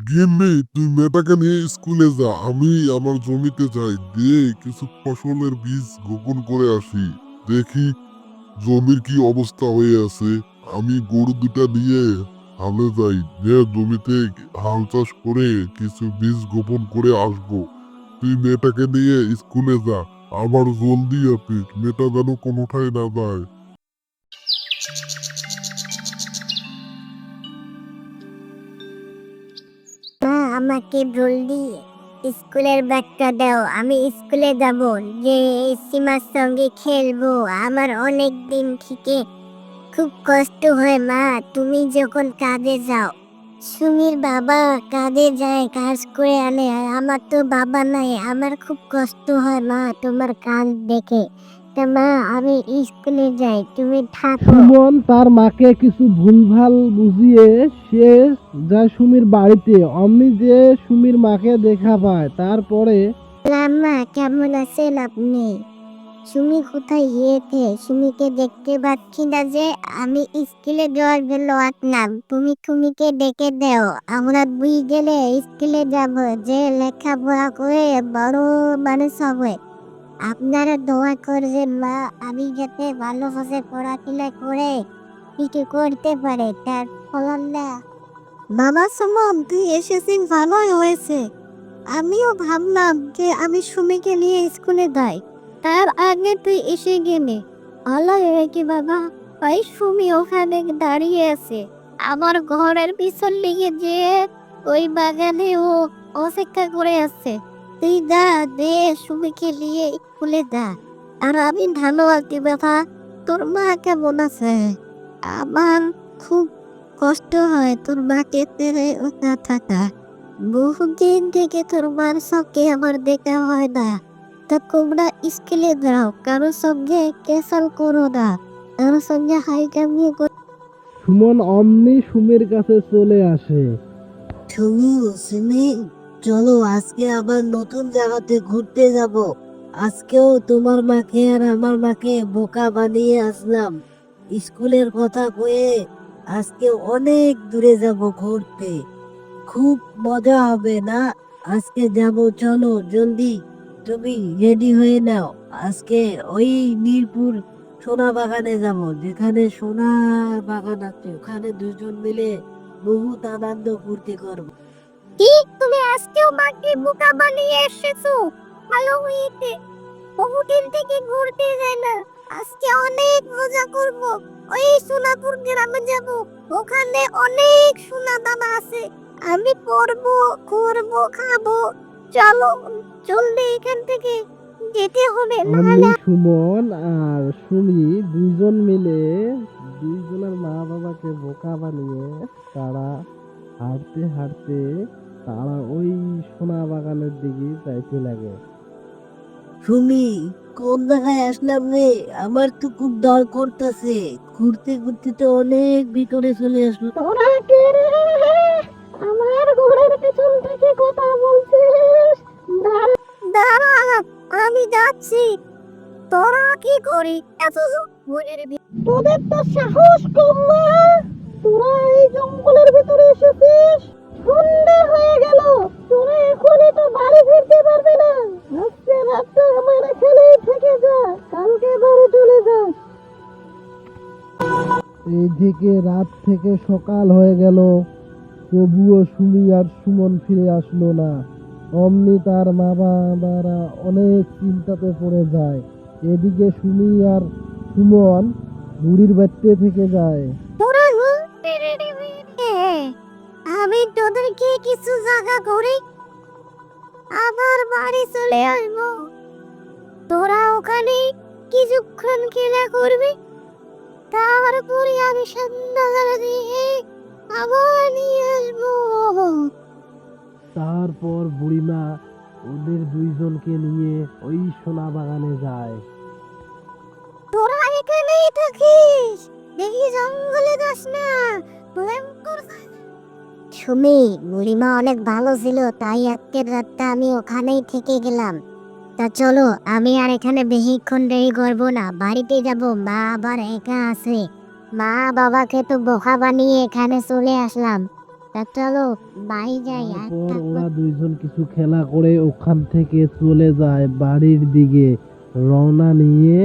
গিন্নি, তুই মেয়েটাকে নিয়ে স্কুলে যা, আমি আমার জমিতে যাই, দিয়ে কিছু ফসলের বীজ বপন করে আসি। দেখি জমির কি অবস্থা হয়ে আছে। আমি গরু দুটা নিয়ে হালে যাই, যে জমিতে হাল চাষ করে কিছু বীজ বপন করে আসবো। তুই মেয়েটাকে নিয়ে স্কুলে যা, আবার জলদি আসিস, মেয়েটা যেন কোনোটাই না যায়। মা, আমাকে জলদি স্কুলের ব্যাগটা দাও, আমি স্কুলে যাব, যে সীমার সঙ্গে খেলবো। আমার অনেক দিন থেকে খুব কষ্ট হয় মা, তুমি যখন কাজে যাও। সুমির বাবা কাজে যায়, কাজ করে আনে, আর আমার তো বাবা নাই, আমার খুব কষ্ট হয় মা তোমার কাজ দেখে। তা মা, আমি স্কুলে যাই, তুমি থাকো। সুমন তার মাকে কিছু ভুলভাল বুঝিয়ে সে যায় সুমির বাড়িতে। অমনি যে সুমির মাকে দেখা পায়, তারপরে মা, কেমন আছেন আপনি? সুমি কোথায় গিয়েছে? সুমিকে দেখতে পাচ্ছি না যে। আমি স্কুলে যাওয়ার জন্য আসলাম, তুমি সুমিকে ডেকে দাও, আমরা দুই গেলে স্কুলে যাব, যে লেখাপড়া করে বড় মানুষ হবে। আপনারা দোয়া করবেন মা, আমি যাতে ভালোভাবে পড়াশোনা করে কিছু করতে পারে, তার ফলন না। বাবা সুমন, তুই এসেছিস, ভালোই হয়েছে। আমিও ভাবলাম যে আমি সুমিকে নিয়ে স্কুলে যাই, তার আগে তুই এসে গেলি। ভালো হয়েছে বাবা। ওই সুমি ওখানে দাঁড়িয়ে আছে, আমার ঘরের পিছন দিকে যে ওই বাগানে ও অপেক্ষা করে আছে। তুই যা, দে সুমিকে নিয়ে স্কুলে যা। আর আমি ভালো আছি বাবা। তোর মা কেমন আছে? আমার খুব কষ্ট হয় তোর মাকে ছেড়ে ওকা থাকা। বহুদিন থেকে তোর মার সঙ্গে আমার দেখা হয় না। তা তোমরা স্কুলে যাও, কারোর সঙ্গে কেসাল করো না, কারোর সঙ্গে হাইকামি করো। সুমন অমনি সুমির কাছে চলে আসে। সুমি, চলো আজকে আবার নতুন জায়গাতে ঘুরতে যাব। আজকেও তোমার মাকে আর আমার মাকে বোকা বানিয়ে আসলাম। স্কুলের কথা কয়ে আজকে অনেক দূরে যাব ঘুরতে। খুব মজা হবে না? আজকে যাব, চলো জলদি। তুমি রেডি হয়ে নাও। আজকে ওই মিরপুর সোনা বাগানে যাব, যেখানে সোনা বাগান আছে, ওখানে দুজন মিলে বহুত আনন্দ ফুর্তি করবো। কি, তুমি আজকেও মাকে বোকা বানিয়ে এসেছো? ভালো হয়েছে, বহুদিন থেকে ঘুরতে যায় না। আজকে অনেক মজা করব। ওই সোনাপুর গ্রামে যাব, ওখানে অনেক সোনা দানা আছে। আমি পড়বো, ঘুরবো, খাবো। চলো জলদি এখান থেকে যেতে হবে, অমনি নাহলে। সুমন আর সুমি দুইজন মিলে দুইজনের মা বাবাকে বোকা বানিয়ে তারা হাঁটতে হাঁটতে তারা ওই সোনা বাগানের দিকে যাইতে লাগে। সুমি, কোন জায়গায় আসলাম রে? আমার তো খুব ডর করতেছে। ঘুরতে ঘুরতে তো অনেক ভিতরে চলে আসলো। তোরা কে রে? আমার ঘোড়ার পেছন থেকে কথা বলছিস? দাঁড়া, আমি যাচ্ছি। তোরা কি করি এত ঘুরের? তোদের তো সাহস কম না? তোরা এই জঙ্গলের ভিতরে এসেছিস? সন্ধ্যা হয়ে গেল, তোরা এখনই তো বাড়ি ফিরতে পারবে না। আজকে রাতটা আমার এখানেই থেকে যা, কালকে বাড়ি চলে যাস। এইদিকে রাত থেকে সকাল হয়ে গেল, তবুও সুমি আর সুমন ফিরে আসলো না। অমনি তার মা বাবারা অনেক চিন্তাতে পড়ে যায়। এদিকে সুমি আর সুমন বুড়ির বাড়িতে থেকে যায়। তোরা আমি তোদেরকে কিছু জায়গা করে আবার বাড়ি চলে আসবো। তোরা ওখানে কিছুক্ষণ খেলা করবি, তারপরে আমি সন্ধ্যাবেলা দিয়ে আবার নিয়ে আসবো। তারপর বুড়িমা ওদের দুইজনকে নিয়ে ওই সোনা বাগানে যায়। তোরা এখানেই থাকিস, দেখি জঙ্গলে যাস না, ভয়ঙ্কর। সুমি, বুড়িমা অনেক ভালো ছিল, তাই আজকের রাতটা আমি ওখানেই থেকে গেলাম। তা চলো, আমি আর এখানে বেশিক্ষণ দেরি করবো না, বাড়িতে যাব। মা আবার একা আছে, মা বাবাকে তো বোকা বানিয়ে এখানে চলে আসলাম। তা চলো বাড়ি যাই আর তারপর থাকবো। ওরা দুইজন কিছু খেলা করে ওখান থেকে চলে যায় বাড়ির দিকে রওনা নিয়ে